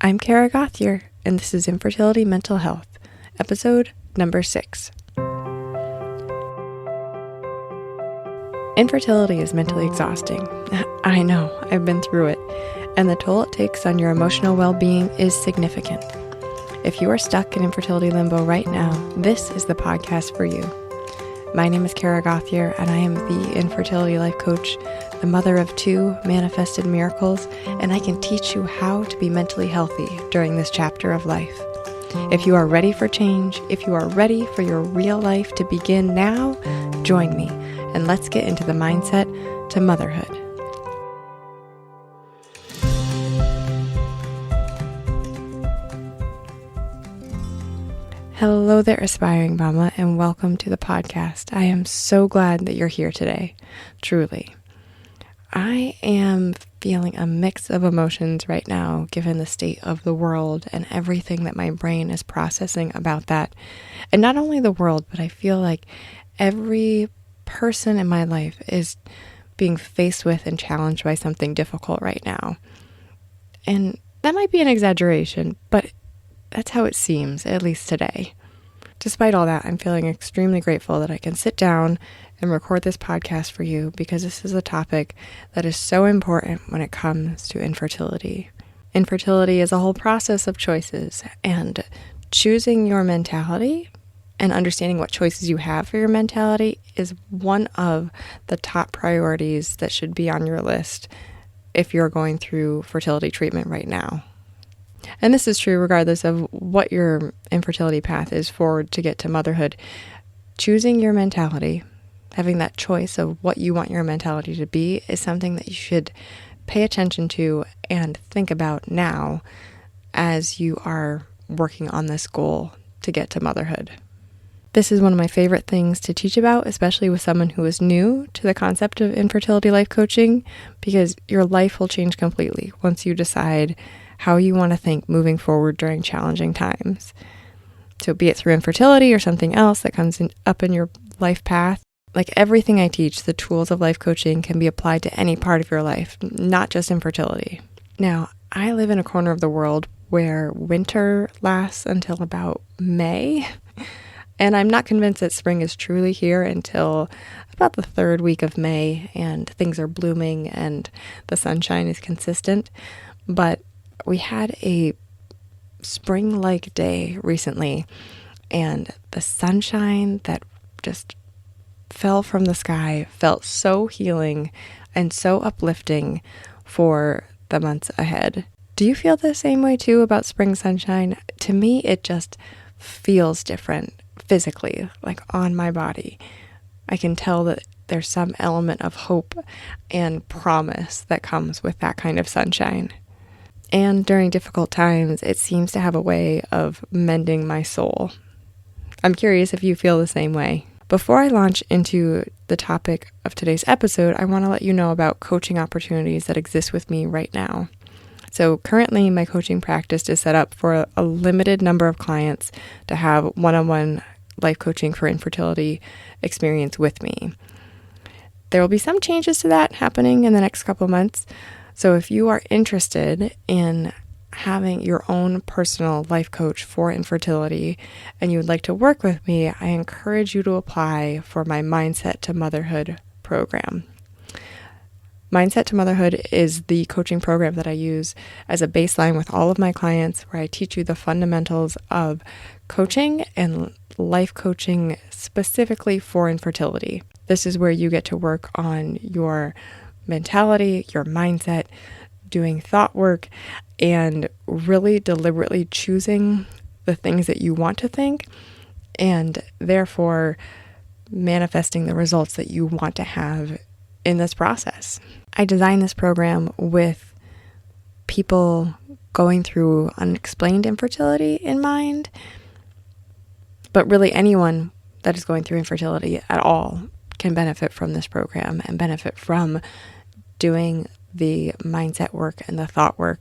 I'm Kara Gothier, and this is Infertility Mental Health, episode number 6. Infertility is mentally exhausting. I know, I've been through it, and the toll it takes on your emotional well-being is significant. If you are stuck in infertility limbo right now, this is the podcast for you. My name is Kara Gothier, and I am the infertility life coach, the mother of 2 manifested miracles, and I can teach you how to be mentally healthy during this chapter of life. If you are ready for change, if you are ready for your real life to begin now, join me, and let's get into the mindset to motherhood. Hello there, aspiring mama, and welcome to the podcast. I am so glad that you're here today, truly. I am feeling a mix of emotions right now, given the state of the world and everything that my brain is processing about that. And not only the world, but I feel like every person in my life is being faced with and challenged by something difficult right now. And that might be an exaggeration, but that's how it seems, at least today. Despite all that, I'm feeling extremely grateful that I can sit down and record this podcast for you because this is a topic that is so important when it comes to infertility. Infertility is a whole process of choices, and choosing your mentality and understanding what choices you have for your mentality is one of the top priorities that should be on your list if you're going through fertility treatment right now. And this is true regardless of what your infertility path is forward to get to motherhood. Choosing your mentality, having that choice of what you want your mentality to be, is something that you should pay attention to and think about now as you are working on this goal to get to motherhood. This is one of my favorite things to teach about, especially with someone who is new to the concept of infertility life coaching, because your life will change completely once you decide how you want to think moving forward during challenging times. So be it through infertility or something else that comes up in your life path, like everything I teach, the tools of life coaching can be applied to any part of your life, not just infertility. Now, I live in a corner of the world where winter lasts until about May, and I'm not convinced that spring is truly here until about the 3rd week of May, and things are blooming and the sunshine is consistent. But we had a spring-like day recently, and the sunshine that just fell from the sky felt so healing and so uplifting for the months ahead. Do you feel the same way too about spring sunshine? To me, it just feels different physically, like on my body. I can tell that there's some element of hope and promise that comes with that kind of sunshine. And during difficult times, it seems to have a way of mending my soul. I'm curious if you feel the same way. Before I launch into the topic of today's episode, I want to let you know about coaching opportunities that exist with me right now. So currently, my coaching practice is set up for a limited number of clients to have one-on-one life coaching for infertility experience with me. There will be some changes to that happening in the next couple of months. So if you are interested in having your own personal life coach for infertility and you would like to work with me, I encourage you to apply for my Mindset to Motherhood program. Mindset to Motherhood is the coaching program that I use as a baseline with all of my clients, where I teach you the fundamentals of coaching and life coaching specifically for infertility. This is where you get to work on your mentality, your mindset, doing thought work, and really deliberately choosing the things that you want to think, and therefore manifesting the results that you want to have in this process. I designed this program with people going through unexplained infertility in mind, but really anyone that is going through infertility at all can benefit from this program and benefit from doing the mindset work and the thought work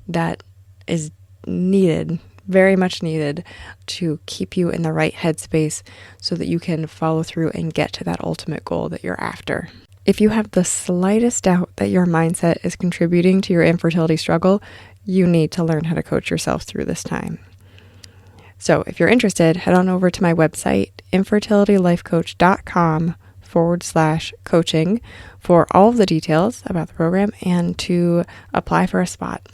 that is needed, very much needed, to keep you in the right headspace so that you can follow through and get to that ultimate goal that you're after. If you have the slightest doubt that your mindset is contributing to your infertility struggle, you need to learn how to coach yourself through this time. So if you're interested, head on over to my website, infertilitylifecoach.com/coaching for all of the details about the program and to apply for a spot.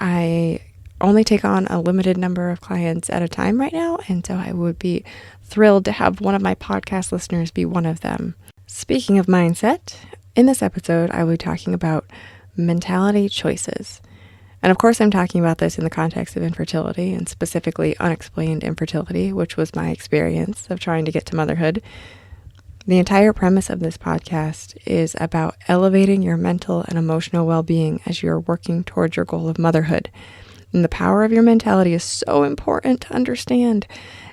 I only take on a limited number of clients at a time right now, and so I would be thrilled to have one of my podcast listeners be one of them. Speaking of mindset, in this episode, I will be talking about mentality choices. And of course, I'm talking about this in the context of infertility and specifically unexplained infertility, which was my experience of trying to get to motherhood. The entire premise of this podcast is about elevating your mental and emotional well-being as you're working towards your goal of motherhood. And the power of your mentality is so important to understand.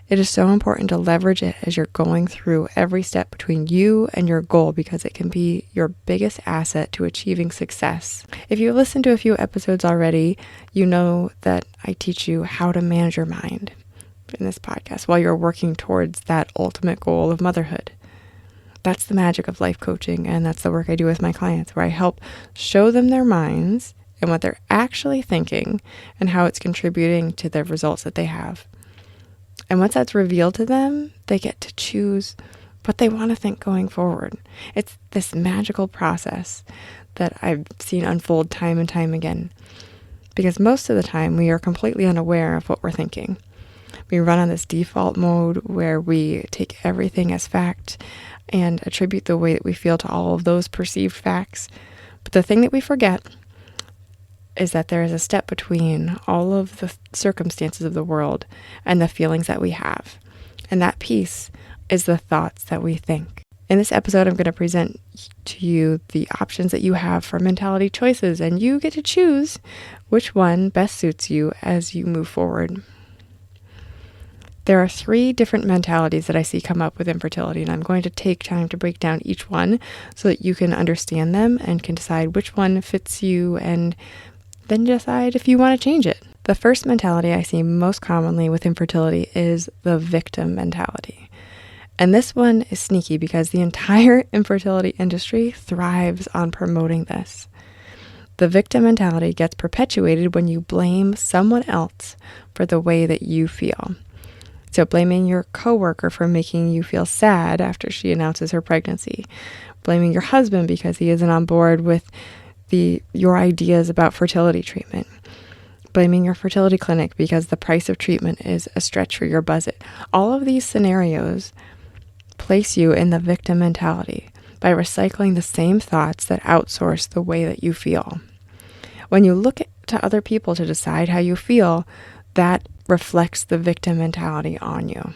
It is so important to leverage it as you're going through every step between you and your goal because it can be your biggest asset to achieving success. If you've listened to a few episodes already, you know that I teach you how to manage your mind in this podcast while you're working towards that ultimate goal of motherhood. That's the magic of life coaching, and that's the work I do with my clients, where I help show them their minds and what they're actually thinking and how it's contributing to the results that they have. And once that's revealed to them, they get to choose what they want to think going forward. It's this magical process that I've seen unfold time and time again. Because most of the time, we are completely unaware of what we're thinking. We run on this default mode where we take everything as fact and attribute the way that we feel to all of those perceived facts. But the thing that we forget is that there is a step between all of the circumstances of the world and the feelings that we have. And that piece is the thoughts that we think. In this episode, I'm going to present to you the options that you have for mentality choices, and you get to choose which one best suits you as you move forward. There are 3 different mentalities that I see come up with infertility, and I'm going to take time to break down each one so that you can understand them and can decide which one fits you and then decide if you want to change it. The first mentality I see most commonly with infertility is the victim mentality. And this one is sneaky because the entire infertility industry thrives on promoting this. The victim mentality gets perpetuated when you blame someone else for the way that you feel. So blaming your coworker for making you feel sad after she announces her pregnancy, blaming your husband because he isn't on board with your ideas about fertility treatment, blaming your fertility clinic because the price of treatment is a stretch for your budget. All of these scenarios place you in the victim mentality by recycling the same thoughts that outsource the way that you feel. When you look to other people to decide how you feel, that reflects the victim mentality on you.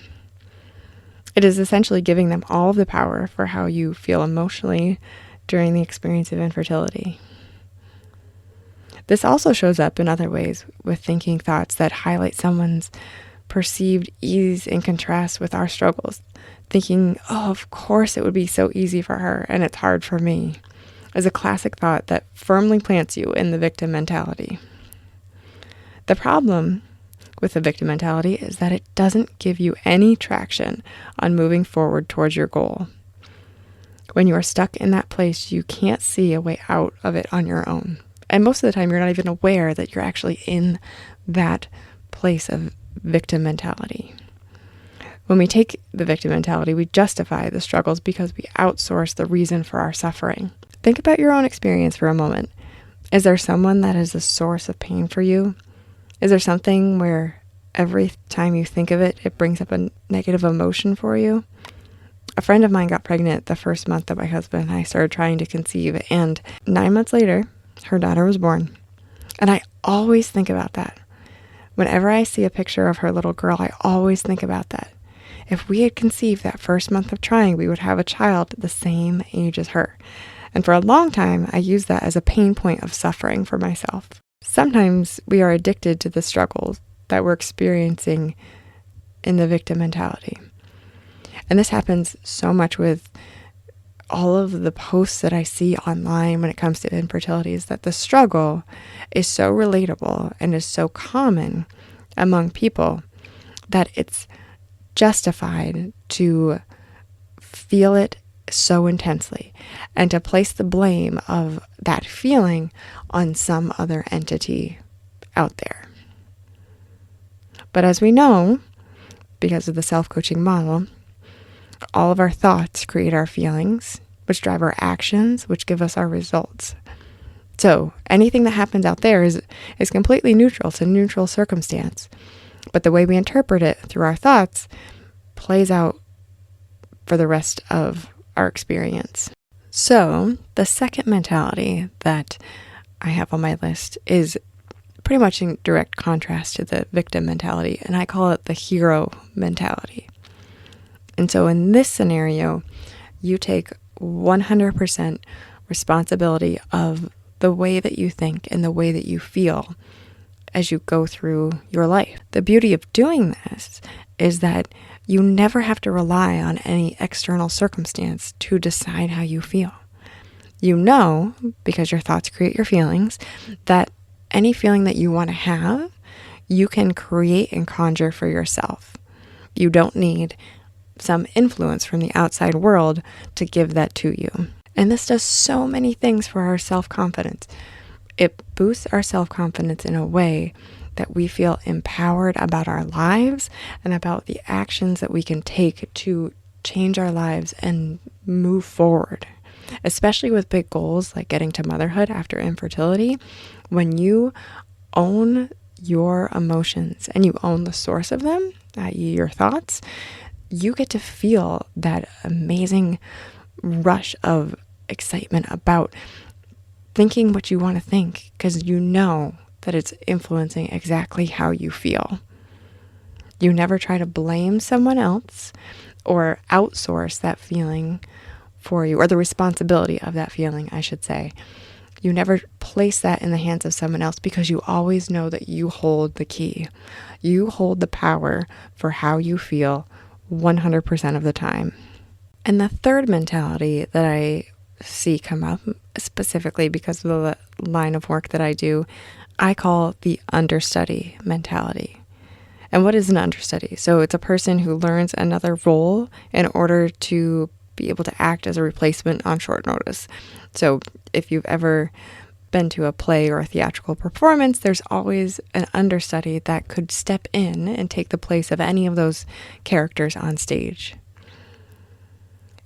It is essentially giving them all of the power for how you feel emotionally during the experience of infertility. This also shows up in other ways with thinking thoughts that highlight someone's perceived ease in contrast with our struggles. Thinking, oh, of course it would be so easy for her and it's hard for me, is a classic thought that firmly plants you in the victim mentality. The problem with the victim mentality is that it doesn't give you any traction on moving forward towards your goal. When you are stuck in that place, you can't see a way out of it on your own. And most of the time, you're not even aware that you're actually in that place of victim mentality. When we take the victim mentality, we justify the struggles because we outsource the reason for our suffering. Think about your own experience for a moment. Is there someone that is a source of pain for you? Is there something where every time you think of it, it brings up a negative emotion for you? A friend of mine got pregnant the first month that my husband and I started trying to conceive, and 9 months later, her daughter was born. And I always think about that. Whenever I see a picture of her little girl, I always think about that. If we had conceived that first month of trying, we would have a child the same age as her. And for a long time, I used that as a pain point of suffering for myself. Sometimes we are addicted to the struggles that we're experiencing in the victim mentality. And this happens so much with all of the posts that I see online when it comes to infertility, is that the struggle is so relatable and is so common among people that it's justified to feel it so intensely and to place the blame of that feeling on some other entity out there. But as we know, because of the self-coaching model, all of our thoughts create our feelings, which drive our actions, which give us our results. So anything that happens out there is completely neutral. It's a neutral circumstance. But the way we interpret it through our thoughts plays out for the rest of our experience. So the second mentality that I have on my list is pretty much in direct contrast to the victim mentality, and I call it the hero mentality. And so in this scenario, you take 100% responsibility of the way that you think and the way that you feel as you go through your life. The beauty of doing this is that you never have to rely on any external circumstance to decide how you feel. You know, because your thoughts create your feelings, that any feeling that you want to have, you can create and conjure for yourself. You don't need some influence from the outside world to give that to you. And this does so many things for our self-confidence. It boosts our self-confidence in a way that we feel empowered about our lives and about the actions that we can take to change our lives and move forward. Especially with big goals like getting to motherhood after infertility, when you own your emotions and you own the source of them, i.e. your thoughts, you get to feel that amazing rush of excitement about thinking what you want to think, because you know that it's influencing exactly how you feel. You never try to blame someone else or outsource that feeling for you, or the responsibility of that feeling, I should say. You never place that in the hands of someone else, because you always know that you hold the key. You hold the power for how you feel 100% of the time. And the third mentality that I see come up, specifically because of the line of work that I do, I call the understudy mentality. And what is an understudy? So it's a person who learns another role in order to be able to act as a replacement on short notice. So if you've ever been to a play or a theatrical performance, there's always an understudy that could step in and take the place of any of those characters on stage.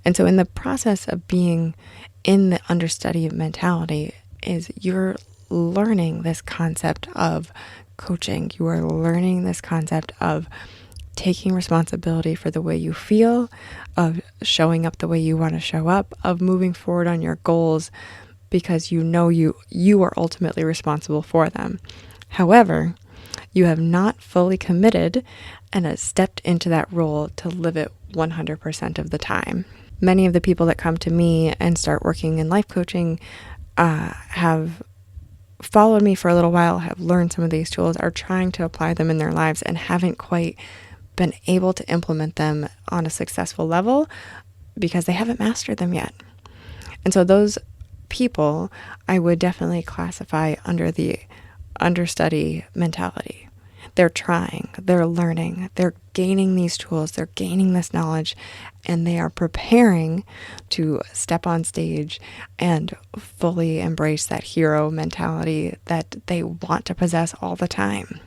And so in the process of being in the understudy mentality is you're learning this concept of coaching. You are learning this concept of taking responsibility for the way you feel, of showing up the way you want to show up, of moving forward on your goals, because you know you are ultimately responsible for them. However, you have not fully committed and have stepped into that role to live it 100% of the time. Many of the people that come to me and start working in life coaching have followed me for a little while, have learned some of these tools, are trying to apply them in their lives and haven't quite been able to implement them on a successful level because they haven't mastered them yet. And so those people I would definitely classify under the understudy mentality. They're trying, they're learning, they're gaining these tools, they're gaining this knowledge, and they are preparing to step on stage and fully embrace that hero mentality that they want to possess all the time.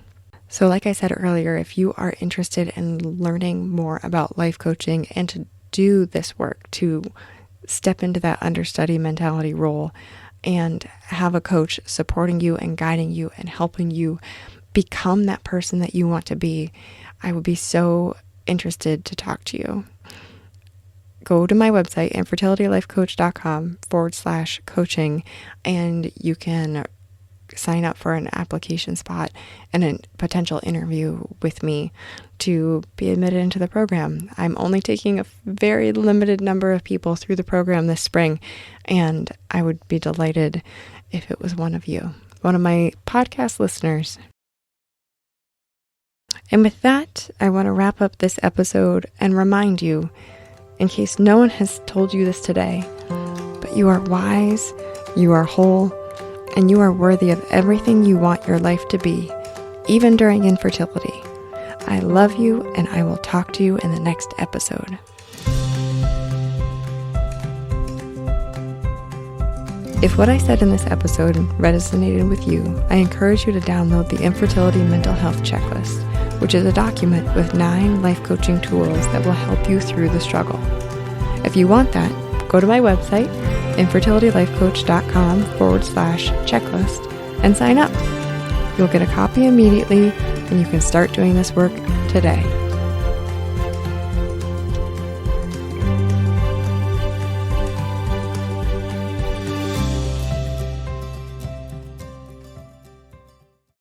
So like I said earlier, if you are interested in learning more about life coaching and to do this work, to step into that understudy mentality role and have a coach supporting you and guiding you and helping you become that person that you want to be, I would be so interested to talk to you. Go to my website, infertilitylifecoach.com/coaching, and you can sign up for an application spot and a potential interview with me to be admitted into the program. I'm only taking a very limited number of people through the program this spring, and I would be delighted if it was one of you, one of my podcast listeners. And with that, I want to wrap up this episode and remind you, in case no one has told you this today, but you are wise, you are whole, and you are worthy of everything you want your life to be, even during infertility. I love you, and I will talk to you in the next episode. If what I said in this episode resonated with you, I encourage you to download the Infertility Mental Health Checklist, which is a document with 9 life coaching tools that will help you through the struggle. If you want that, go to my website, infertilitylifecoach.com/checklist, and sign up. You'll get a copy immediately, and you can start doing this work today.